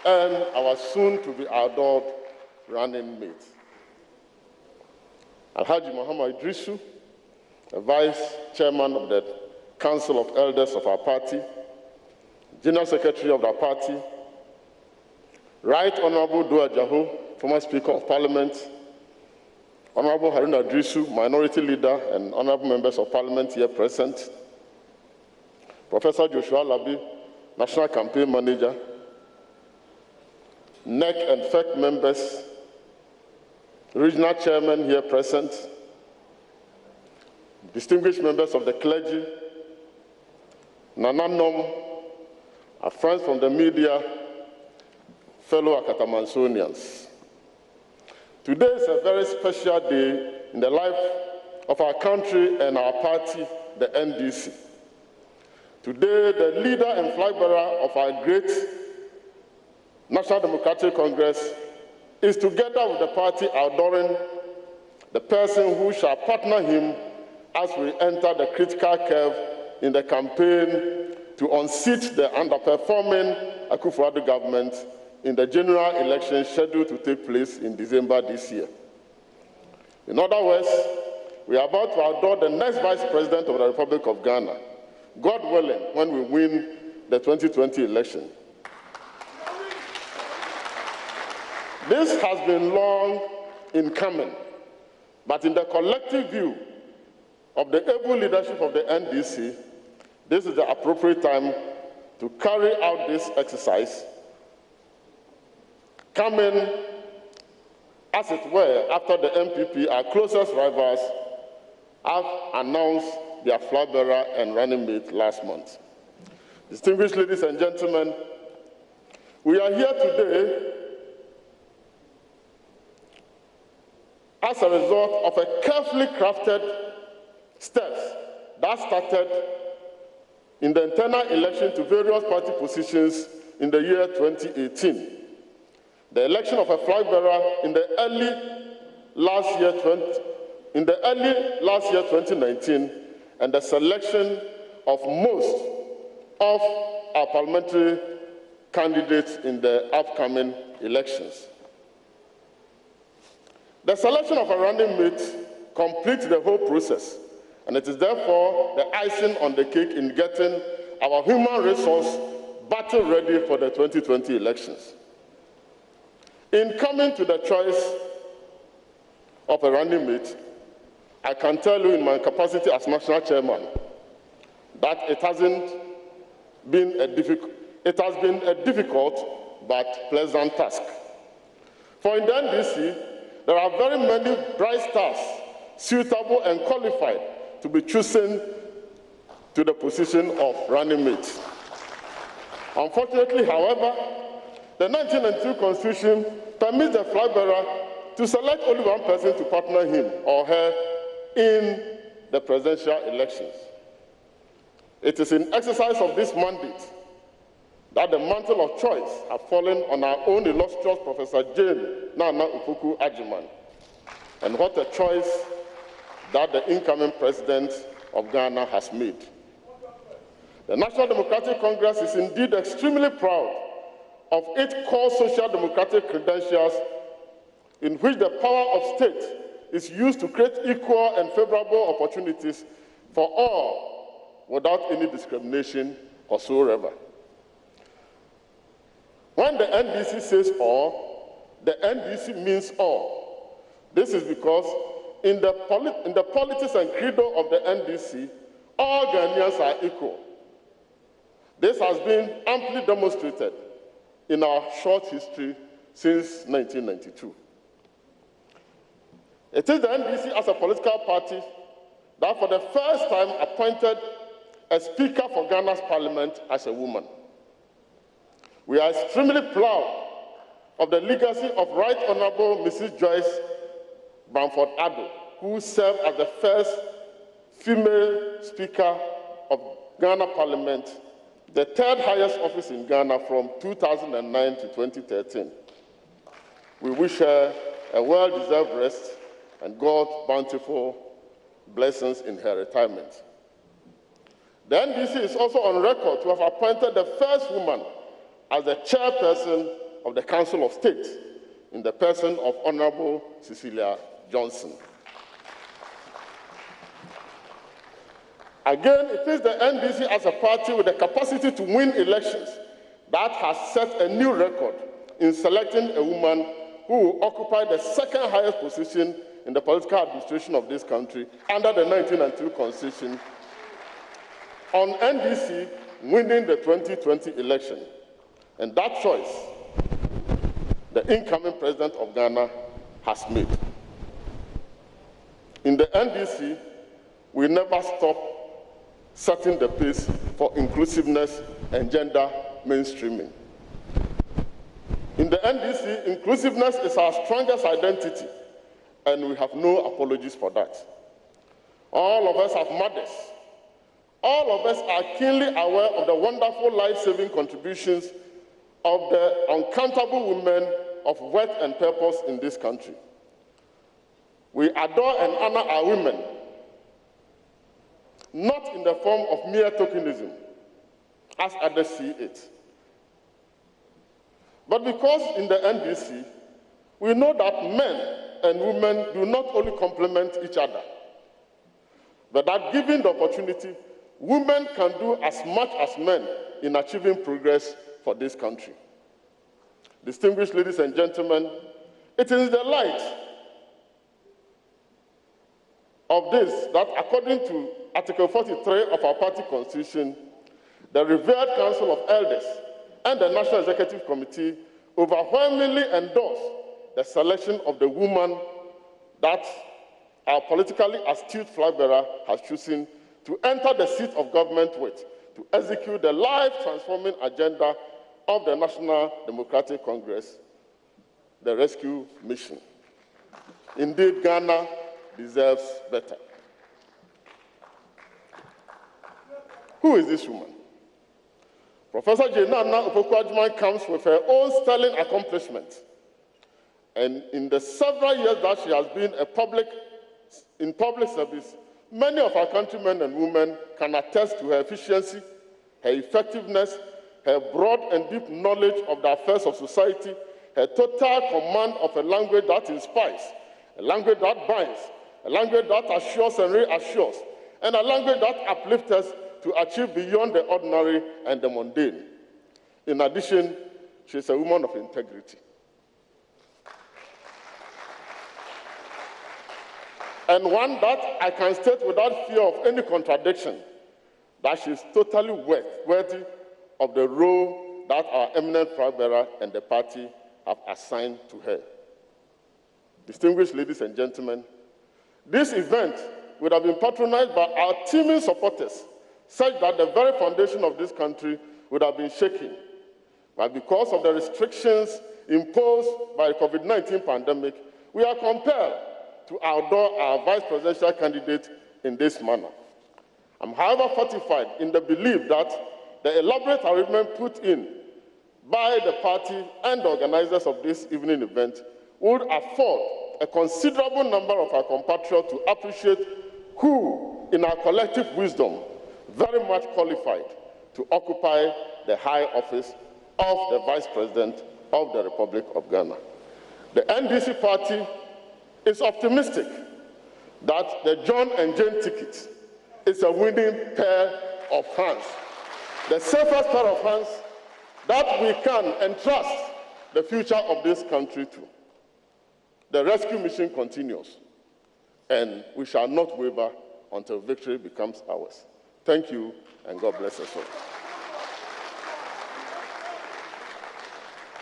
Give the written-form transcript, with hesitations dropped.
and our soon-to-be adored running mate. Alhaji Muhammad Idrisu, the Vice Chairman of the Council of Elders of our party, General Secretary of our party, Right Honorable Dua Jaho, former Speaker of Parliament, Honorable Haruna Idrisu, Minority Leader, and Honorable Members of Parliament here present, Professor Joshua Labi, National Campaign Manager, NEC and FEC members, Regional Chairman here present, distinguished members of the clergy, Nananom, our friends from the media, fellow Akatamansonians. Today is a very special day in the life of our country and our party, the NDC. Today, the leader and flag bearer of our great National Democratic Congress is together with the party adoring the person who shall partner him as we enter the critical curve in the campaign to unseat the underperforming Akufo-Addo government in the general election scheduled to take place in December this year. In other words, we are about to adore the next Vice President of the Republic of Ghana, God willing, when we win the 2020 election. This has been long in coming, but in the collective view of the able leadership of the NDC, this is the appropriate time to carry out this exercise, coming, as it were, after the MPP, our closest rivals, have announced their flag bearer and running mate last month. Distinguished ladies and gentlemen, we are here today as a result of a carefully crafted steps that started in the internal election to various party positions in the year 2018. The election of a flag bearer in the early last year 2019, and the selection of most of our parliamentary candidates in the upcoming elections. The selection of a running mate completes the whole process, and it is therefore the icing on the cake in getting our human resource battle ready for the 2020 elections. In coming to the choice of a running mate, I can tell you in my capacity as national chairman that it has been a difficult but pleasant task. For in the NDC, there are very many bright stars suitable and qualified to be chosen to the position of running mate. Unfortunately, however, the 1992 Constitution permits the flag bearer to select only one person to partner him or her in the presidential elections. It is in exercise of this mandate that the mantle of choice has fallen on our own illustrious Professor Jane Nana Upoku Ajiman. And what a choice that the incoming president of Ghana has made. The National Democratic Congress is indeed extremely proud of its core social democratic credentials, in which the power of state is used to create equal and favorable opportunities for all without any discrimination whatsoever. When the NDC says all, the NDC means all. This is because in the politics and credo of the NDC, all Ghanaians are equal. This has been amply demonstrated in our short history since 1992. It is the NDC as a political party that for the first time appointed a speaker for Ghana's parliament as a woman. We are extremely proud of the legacy of Right Honorable Mrs. Joyce Bamford-Addo, who served as the first female speaker of Ghana Parliament, the third highest office in Ghana from 2009 to 2013. We wish her a well-deserved rest and God's bountiful blessings in her retirement. The NDC is also on record to have appointed the first woman as the chairperson of the Council of State in the person of Honorable Cecilia Johnson. Again, it is the NDC as a party with the capacity to win elections that has set a new record in selecting a woman who will occupy the second highest position in the political administration of this country under the 1992 Constitution, on NDC winning the 2020 election. And that choice, the incoming president of Ghana has made. In the NDC, we never stop setting the pace for inclusiveness and gender mainstreaming. In the NDC, inclusiveness is our strongest identity, and we have no apologies for that. All of us have mothers. All of us are keenly aware of the wonderful life-saving contributions of the uncountable women of worth and purpose in this country. We adore and honor our women, not in the form of mere tokenism, as others see it, but because in the NDC, we know that men and women do not only complement each other, but that given the opportunity, women can do as much as men in achieving progress for this country. Distinguished ladies and gentlemen, it is the light of this that, according to Article 43 of our party constitution, the revered Council of Elders and the National Executive Committee overwhelmingly endorse the selection of the woman that our politically astute flag bearer has chosen to enter the seat of government with, to execute the life-transforming agenda of the National Democratic Congress, the rescue mission. Indeed, Ghana deserves better. Who is this woman? Professor Nana Akufo-Addo comes with her own sterling accomplishment. And in the several years that she has been in public service, many of our countrymen and women can attest to her efficiency, her effectiveness, her broad and deep knowledge of the affairs of society, her total command of a language that inspires, a language that binds, a language that assures and reassures, and a language that uplifts us to achieve beyond the ordinary and the mundane. In addition, she is a woman of integrity. And one that I can state without fear of any contradiction, that she is totally worthy of the role that our eminent flag bearer and the party have assigned to her. Distinguished ladies and gentlemen, this event would have been patronized by our teeming supporters, such that the very foundation of this country would have been shaken. But because of the restrictions imposed by the COVID-19 pandemic, we are compelled to outdoor our vice presidential candidate in this manner. I'm, however, fortified in the belief that the elaborate arrangement put in by the party and the organizers of this evening event would afford a considerable number of our compatriots to appreciate who, in our collective wisdom, very much qualified to occupy the high office of the Vice President of the Republic of Ghana. The NDC party is optimistic that the John and Jane ticket is a winning pair of hands, the safest pair of hands that we can entrust the future of this country to. The rescue mission continues, and we shall not waver until victory becomes ours. Thank you, and God bless us all.